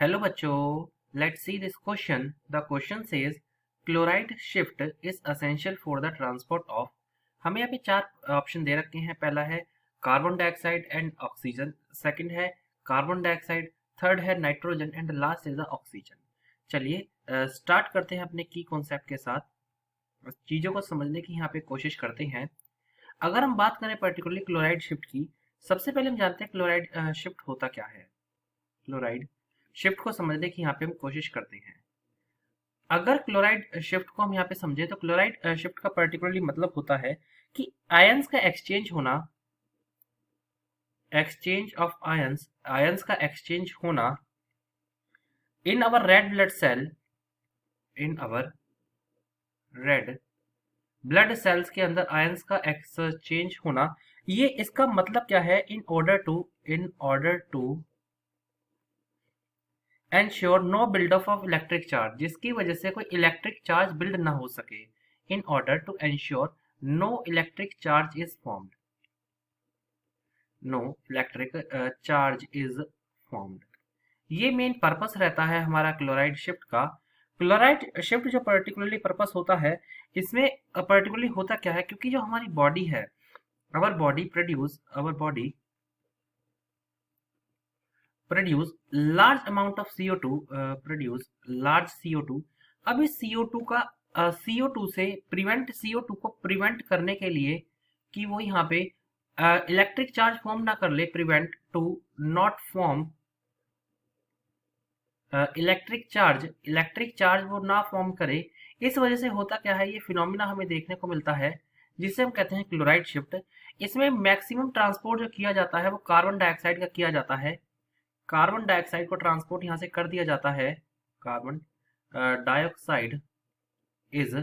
Hello बच्चों, let's see this question. The question says chloride shift is essential for the transport of. हमें यहाँ पे चार option दे रखे हैं। पहला है carbon dioxide and oxygen, second है कार्बन डाइऑक्साइड, थर्ड है nitrogen and last is the oxygen. चलिए स्टार्ट करते हैं अपने की कॉन्सेप्ट के साथ। चीज़ों को समझने की यहाँ पे कोशिश करते हैं। अगर हम बात करें पर्टिकुलरली क्लोराइड शिफ्ट की, सबसे पहले हम जानते हैं क्लोराइड शिफ्ट होता क्या है। क्लोराइड शिफ्ट को समझने की यहाँ पे हम कोशिश करते हैं। अगर क्लोराइड शिफ्ट को हम यहाँ पे समझे तो क्लोराइड शिफ्ट का पर्टिकुलरली मतलब होता है कि आयंस का एक्सचेंज होना, एक्सचेंज ऑफ आयंस, आयंस का एक्सचेंज होना इन अवर रेड ब्लड सेल, इन अवर रेड ब्लड सेल्स के अंदर आयंस का एक्सचेंज होना। ये इसका मतलब क्या है? In order to ensure no buildup of electric charge, जिसकी वजह से कोई इलेक्ट्रिक चार्ज बिल्ड ना हो सके। In order to ensure no electric charge is formed, no electric charge is formed. ये मेन पर्पस रहता है हमारा क्लोराइड शिफ्ट का। क्लोराइड शिफ्ट जो पर्टिकुलरली पर्पस होता है, इसमें पर्टिकुलरली होता क्या है, क्योंकि जो हमारी बॉडी है, our body produce large amount of CO2, produce large CO2। अब इस CO2 का CO2 से प्रिवेंट, CO2 को प्रिवेंट करने के लिए कि वो यहाँ पे इलेक्ट्रिक चार्ज फॉर्म ना कर ले, prevent to not form electric charge वो ना फॉर्म करे। इस वजह से होता क्या है, ये फिनोमिना हमें देखने को मिलता है जिसे हम कहते हैं क्लोराइड शिफ्ट। इसमें मैक्सिमम ट्रांसपोर्ट जो किया जाता है वो कार्बन डाइऑक्साइड का किया जाता है। कार्बन डाइऑक्साइड को ट्रांसपोर्ट यहाँ से कर दिया जाता है। कार्बन डाइऑक्साइड इज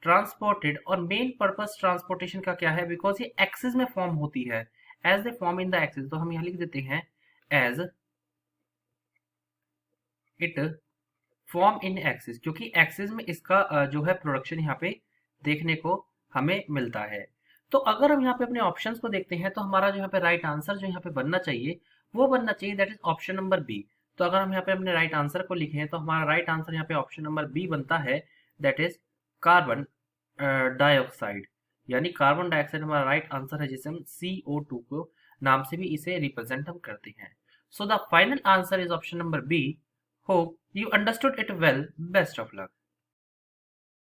ट्रांसपोर्टेड, और मेन पर्पस ट्रांसपोर्टेशन का क्या है, बिकॉज ये एक्सिस में फॉर्म होती है। As they form in the axis, तो हम यहाँ लिख देते हैं as it form in axis, क्योंकि एक्सिस में इसका जो है प्रोडक्शन यहाँ पे देखने को हमें मिलता है। तो अगर हम यहाँ पे अपने ऑप्शंस को देखते हैं तो हमारा जो यहाँ पे राइट आंसर जो यहाँ पे बनना चाहिए वो बनना चाहिए, that is option number B. तो अगर हम यहाँ पे अपने राइट आंसर को लिखें तो हमारा राइट आंसर यहाँ पे ऑप्शन नंबर बी बनता है, दैट इज कार्बन डाइऑक्साइड। यानी कार्बन डाइऑक्साइड हमारा राइट आंसर है, जिसे हम CO2 को नाम से भी इसे रिप्रेजेंट हम करते हैं। So the final answer is option number B. Hope you understood it well. Best of luck.